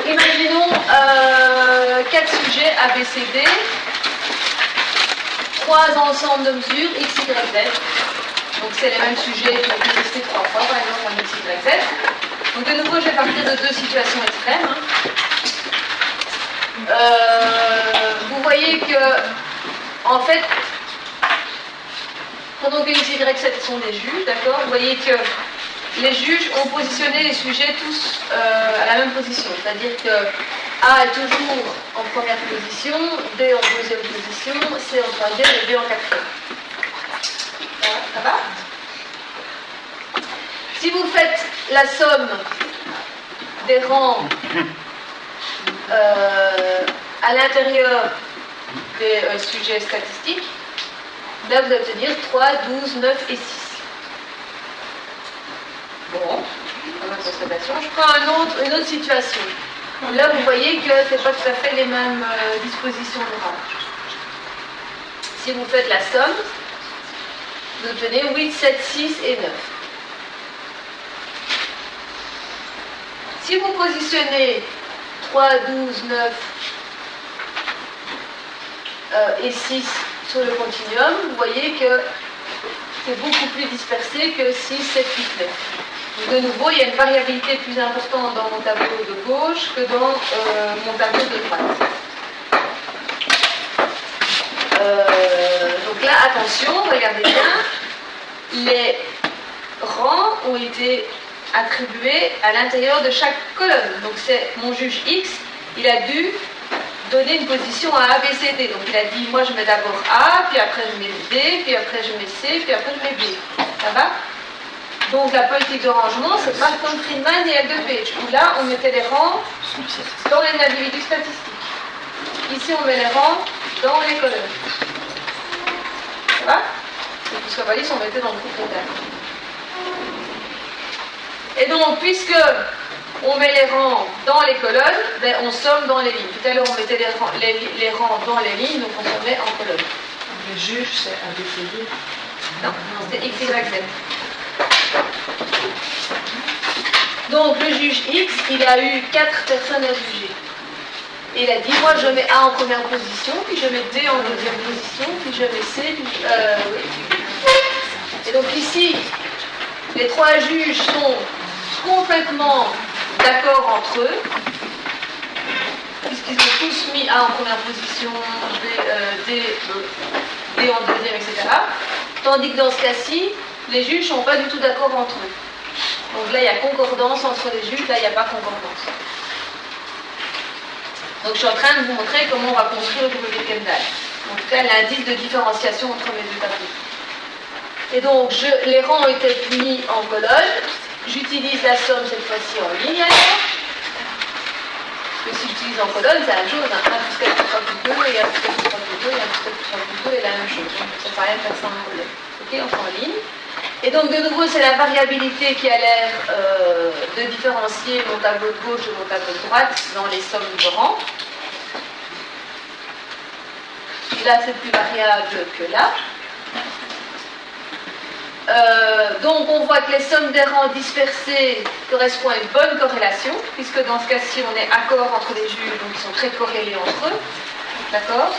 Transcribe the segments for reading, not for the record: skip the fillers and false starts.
Imaginons 4 sujets A, B, C, D, 3 ensembles de mesures X, Y, Z. Donc c'est les mêmes sujets qui ont été testés 3 fois, par exemple en X, Y, Z. Donc de nouveau, je vais partir de 2 situations extrêmes. Vous voyez que, en fait, pendant que X, Y, Z sont des juges, d'accord, vous voyez que les juges ont positionné les sujets tous à la même position. C'est-à-dire que A est toujours en première position, B en deuxième position, C en troisième et D en quatrième. Ça va? Si vous faites la somme des rangs à l'intérieur des sujets statistiques, là vous allez obtenir 3, 12, 9 et 6. Bon, ma constatation. Je prends une autre situation. Là, vous voyez que ce n'est pas tout à fait les mêmes dispositions de rang. Si vous faites la somme, vous obtenez 8, 7, 6 et 9. Si vous positionnez 3, 12, 9 et 6 sur le continuum, vous voyez que c'est beaucoup plus dispersé que 6, 7, 8, 9. De nouveau, il y a une variabilité plus importante dans mon tableau de gauche que dans mon tableau de droite. Donc là, attention, regardez bien, les rangs ont été attribués à l'intérieur de chaque colonne. Donc c'est mon juge X, il a dû donner une position à A, B, C, D. Donc il a dit, moi je mets d'abord A, puis après je mets D, puis après je mets C, puis après je mets B. Ça va? Donc la politique de rangement, c'est Markman, Friedman et L2 Page, où là on mettait les rangs dans les individus statistiques. Ici on met les rangs dans les colonnes. Ça va? Et puisqu'on va dire, on mettait dans le groupe total. Et donc, puisque on met les rangs dans les colonnes, ben, on somme dans les lignes. Tout à l'heure on mettait les rangs dans les lignes, donc on sommait en colonne. Le juge, c'est ABCD. Non, c'est X, Y, Z. Donc le juge X, il a eu 4 personnes à juger. Et il a dit, moi je mets A en première position, puis je mets D en deuxième position, puis je mets C, puis oui. Et donc ici, les 3 juges sont complètement d'accord entre eux, puisqu'ils ont tous mis A en première position, D en deuxième, etc. Tandis que dans ce cas-ci, les juges ne sont pas du tout d'accord entre eux. Donc là, il y a concordance entre les juges, là, il n'y a pas concordance. Donc je suis en train de vous montrer comment on va construire le W Kendall. En tout cas, l'indice de différenciation entre mes deux tableaux. Et donc, les rangs ont été mis en colonne. J'utilise la somme cette fois-ci en ligne alors. Parce que si j'utilise en colonne, c'est la même chose. 1 plus 4 plus 3 plus 2, et 1 plus 4 plus 3 plus 2, et 1 plus 4 plus 3 plus 2, et la même chose. Donc ça ne sert à rien de faire ça en colonne. Ok, on fait en ligne. Et donc, de nouveau, c'est la variabilité qui a l'air de différencier mon tableau de gauche de mon tableau de droite dans les sommes de rangs. Là, c'est plus variable que là. Donc, on voit que les sommes des rangs dispersés correspondent à une bonne corrélation, puisque dans ce cas-ci, on est accord entre les juges, donc ils sont très corrélés entre eux. D'accord ?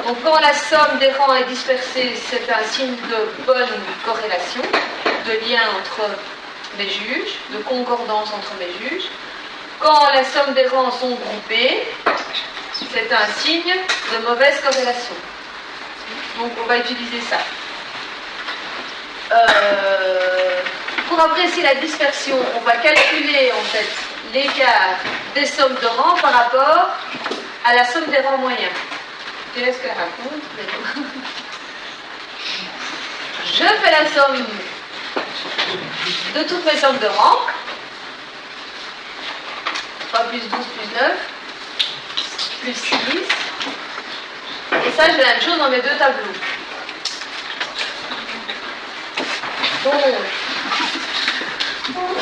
Donc quand la somme des rangs est dispersée, c'est un signe de bonne corrélation, de lien entre les juges, de concordance entre les juges. Quand la somme des rangs sont groupés, c'est un signe de mauvaise corrélation. Donc on va utiliser ça. Pour apprécier la dispersion, on va calculer en fait l'écart des sommes de rangs par rapport à la somme des rangs moyens. Qu'est-ce qu'elle raconte? Je fais la somme de toutes mes sommes de rang. 3 plus 12 plus 9 plus 6. Et ça, je fais la même chose dans mes deux tableaux. Donc,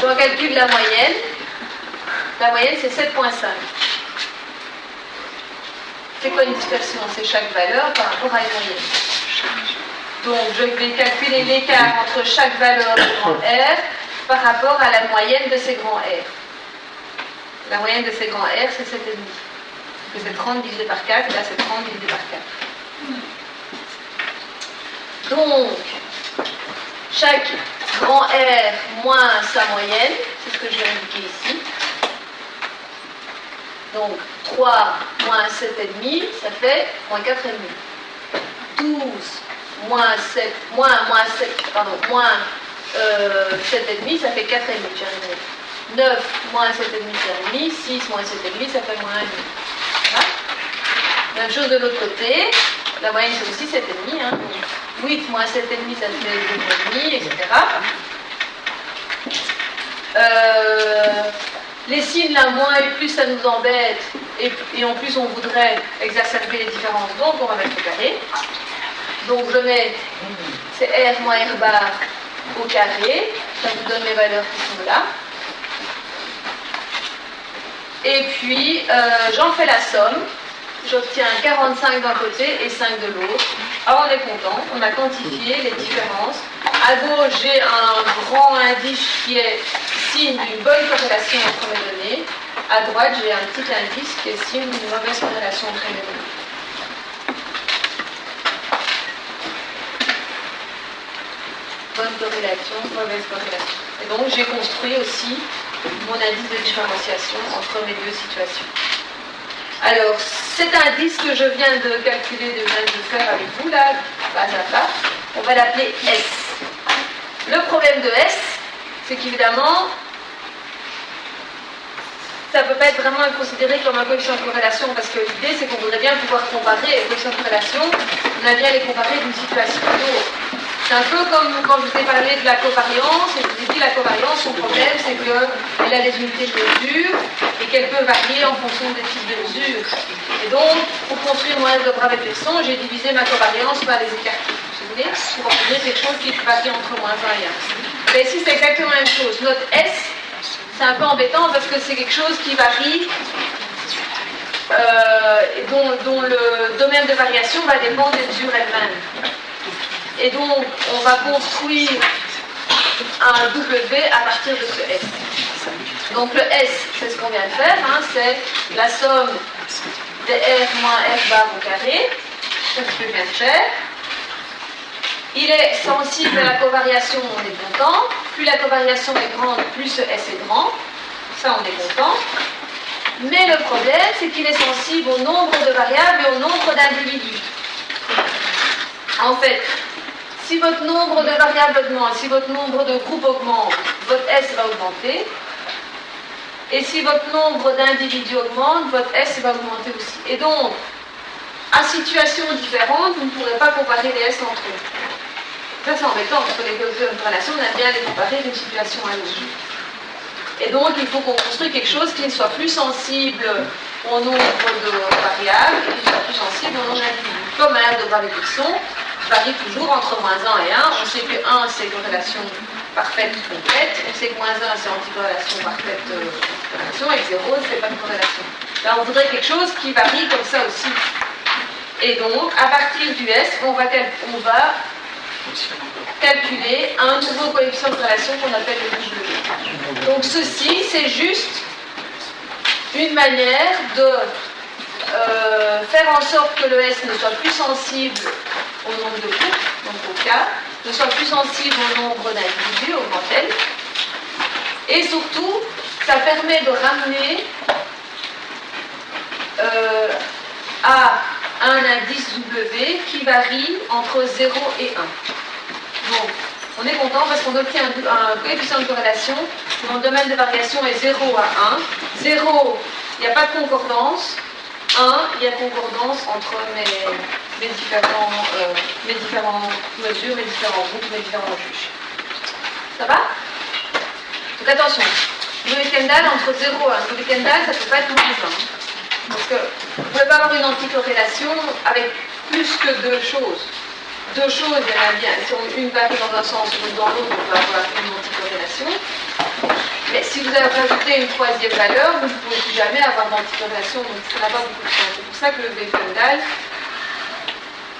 je recalcule la moyenne. La moyenne, c'est 7,5. C'est quoi une dispersion? C'est chaque valeur par rapport à une moyenne. Donc, je vais calculer l'écart entre chaque valeur de grand R par rapport à la moyenne de ces grands R. La moyenne de ces grands R, c'est 7,5. Donc c'est 30 divisé par 4, et là c'est 30 divisé par 4. Donc, chaque grand R moins sa moyenne, c'est ce que je vais indiquer ici. Donc 3 moins 7,5, ça fait moins 4,5. 12 moins 7, moins 7,5, ça fait 4,5, j'y arriverai. 9 moins 7,5, c'est 1,5. 6 moins 7,5, ça fait moins 1,5. Voilà. Même chose de l'autre côté. La moyenne, c'est aussi 7,5. Hein. 8 moins 7,5, ça fait 2,5, etc. Les signes, là, moins et plus, ça nous embête. Et en plus, on voudrait exacerber les différences. Donc, on va mettre au carré. Donc, je mets, c'est R moins R bar au carré. Ça vous donne les valeurs qui sont là. Et puis, j'en fais la somme. J'obtiens 45 d'un côté et 5 de l'autre. Alors, on est content. On a quantifié les différences. À gauche, j'ai un grand indice qui est signe d'une bonne corrélation entre mes données. À droite, j'ai un petit indice qui est signe d'une mauvaise corrélation entre mes données. Bonne corrélation, mauvaise corrélation. Et donc, j'ai construit aussi mon indice de différenciation entre mes deux situations. Alors, cet indice que je viens de calculer, de faire avec vous, là, pas à pas, on va l'appeler S. Le problème de S, c'est qu'évidemment, ça ne peut pas être vraiment considéré comme un coefficient de corrélation, parce que l'idée, c'est qu'on voudrait bien pouvoir comparer les coefficients de corrélation, on a bien les comparer d'une situation à l'autre. C'est un peu comme quand je vous ai parlé de la covariance, et je vous ai dit la covariance, son problème, c'est qu'elle a des unités de mesure et qu'elle peut varier en fonction des types de mesures. Et donc, pour construire mon algèbre avec les sons, j'ai divisé ma covariance par les écartés. Vous vous souvenez, pour obtenir quelque chose qui varie entre moins 1 et 1. Mais ici, c'est exactement la même chose. Notre S, c'est un peu embêtant parce que c'est quelque chose qui varie, dont le domaine de variation va dépendre des mesures elles-mêmes. Et donc, on va construire un W à partir de ce S. Donc, le S, c'est ce qu'on vient de faire, hein, c'est la somme des R moins F bar au carré. C'est ce que je viens de faire. Il est sensible à la covariation, on est content. Plus la covariation est grande, plus ce S est grand. Ça, on est content. Mais le problème, c'est qu'il est sensible au nombre de variables et au nombre d'individus. En fait, si votre nombre de variables augmente, si votre nombre de groupes augmente, votre S va augmenter. Et si votre nombre d'individus augmente, votre S va augmenter aussi. Et donc, à situations différentes, vous ne pourrez pas comparer les S entre eux. Ça, c'est embêtant, parce que les coefficients de corrélation, on aime bien les comparer d'une situation à l'autre. Et donc, il faut qu'on construise quelque chose qui soit plus sensible au nombre de variables et qui soit plus sensible au nombre d'individus. Comme un algèbre avec les sons varie toujours entre moins 1 et 1. On sait que 1, c'est corrélation parfaite complète. On sait que moins 1, c'est anticorrélation parfaite corrélation. Et 0, c'est pas de corrélation. Là, on voudrait quelque chose qui varie comme ça aussi. Et donc, à partir du S, on va calculer un nouveau coefficient de corrélation qu'on appelle le W. Donc ceci, c'est juste une manière de faire en sorte que le S ne soit plus sensible au nombre de groupes, donc au K, ne soit plus sensible au nombre d'individus, au grand L. Et surtout, ça permet de ramener à un indice W qui varie entre 0 et 1. Donc, on est content parce qu'on obtient un coefficient de corrélation dont le domaine de variation est 0 à 1. 0, il n'y a pas de concordance. 1, il y a concordance entre mes différentes mesures, mes différents groupes, mes différents juges. Ça va? Donc attention, le Kendall entre 0 et 1. Le Kendall, ça ne peut pas être moins 1. Parce que vous ne pouvez pas avoir une anticorrélation avec plus que deux choses. Deux choses, il y en a bien. Si une varie dans un sens ou dans l'autre, on va avoir une anticorrélation. Mais si vous avez rajouté une troisième valeur, vous ne pouvez plus jamais avoir d'anticorrélation, donc ça n'a pas beaucoup de sens. C'est pour ça que le Kendall,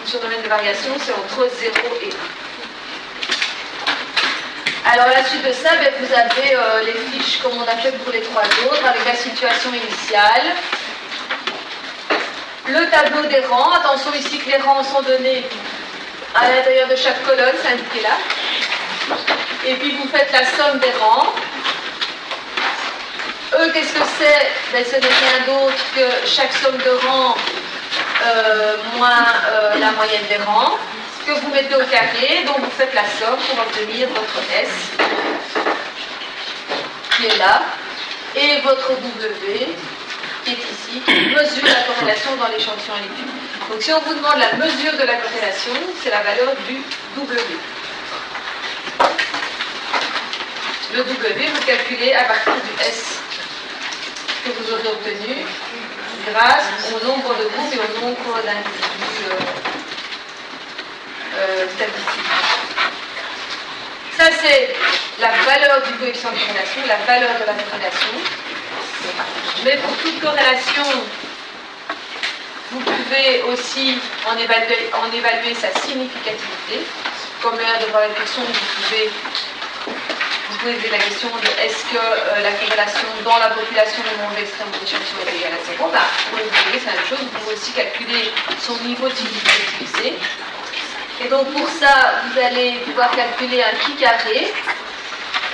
son domaine de variation, c'est entre 0 et Alors, à la suite de ça, ben, vous avez les fiches comme on a fait pour les trois autres, avec la situation initiale. Le tableau des rangs. Attention ici que les rangs sont donnés à l'intérieur de chaque colonne, c'est indiqué là. Et puis vous faites la somme des rangs. E, qu'est-ce que c'est? Ben, ce n'est rien d'autre que chaque somme de rangs moins la moyenne des rangs, que vous mettez au carré, donc vous faites la somme pour obtenir votre S, qui est là, et votre W, qui est ici, qui mesure la corrélation dans l'échantillon à l'étude. Donc si on vous demande la mesure de la corrélation, c'est la valeur du W. Le W, vous calculez à partir du S que vous aurez obtenu grâce au nombre de groupes et au nombre d'individus statistiques. Ça, c'est la valeur du coefficient de corrélation, la valeur de la corrélation. Mais pour toute corrélation, vous pouvez aussi en évaluer sa significativité. Comme l'heure de voir la question, vous pouvez poser la question de est-ce que la corrélation dans la population du monde extrême de l'échantillon est égale à 0? Bah, pour le c'est la même chose, vous pouvez aussi calculer son niveau de significativité. Et donc pour ça, vous allez pouvoir calculer un chi carré.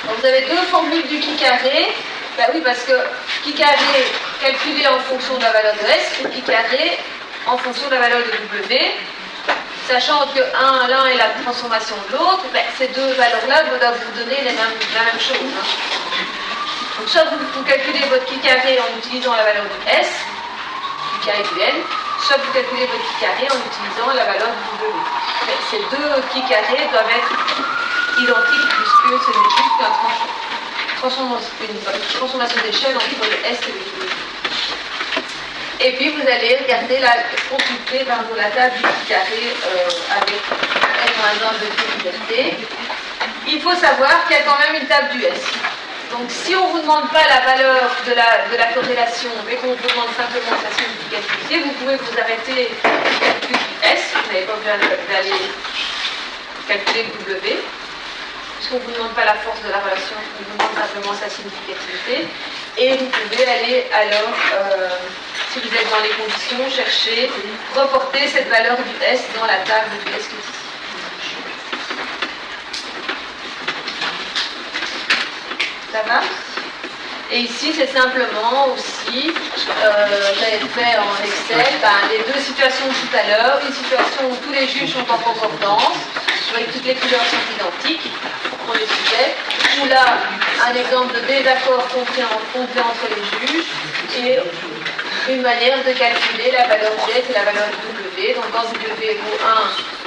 Donc vous avez deux formules du chi carré. Ben oui, parce que chi carré calculé en fonction de la valeur de S ou chi carré en fonction de la valeur de W. Sachant que l'un est la transformation de l'autre, ben, ces deux valeurs-là doivent vous donner la même chose. Hein. Donc soit vous calculez votre chi carré en utilisant la valeur du S, chi carré du N, soit vous calculez votre chi carré en utilisant la valeur du W. Mais ces deux chi carrés doivent être identiques puisque ce n'est plus qu'une transformation d'échelle entre le S et le W. Et puis vous allez regarder consulter la table du chi carré avec N-1 de liberté. Il faut savoir qu'il y a quand même une table du S. Donc si on ne vous demande pas la valeur de la corrélation, mais qu'on vous demande simplement sa significativité, vous pouvez vous arrêter au calcul du S, vous n'avez pas besoin d'aller calculer le W, puisqu'on ne vous demande pas la force de la relation, on vous demande simplement sa significativité. Et vous pouvez aller alors, si vous êtes dans les conditions, chercher, reporter cette valeur du S dans la table du S qui est ici. Ça va? Et ici, c'est simplement aussi, j'avais fait en Excel, les deux situations de tout à l'heure, une situation où tous les juges sont en concordance, avec toutes les couleurs sont identiques pour les sujets, ou là, un exemple de désaccord complet entre les juges, et une manière de calculer la valeur du S et la valeur du W. Donc quand W vaut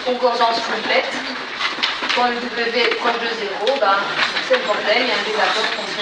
1, concordance complète. Quand le W est proche de 0, c'est le bordel, il y a un désaccord contre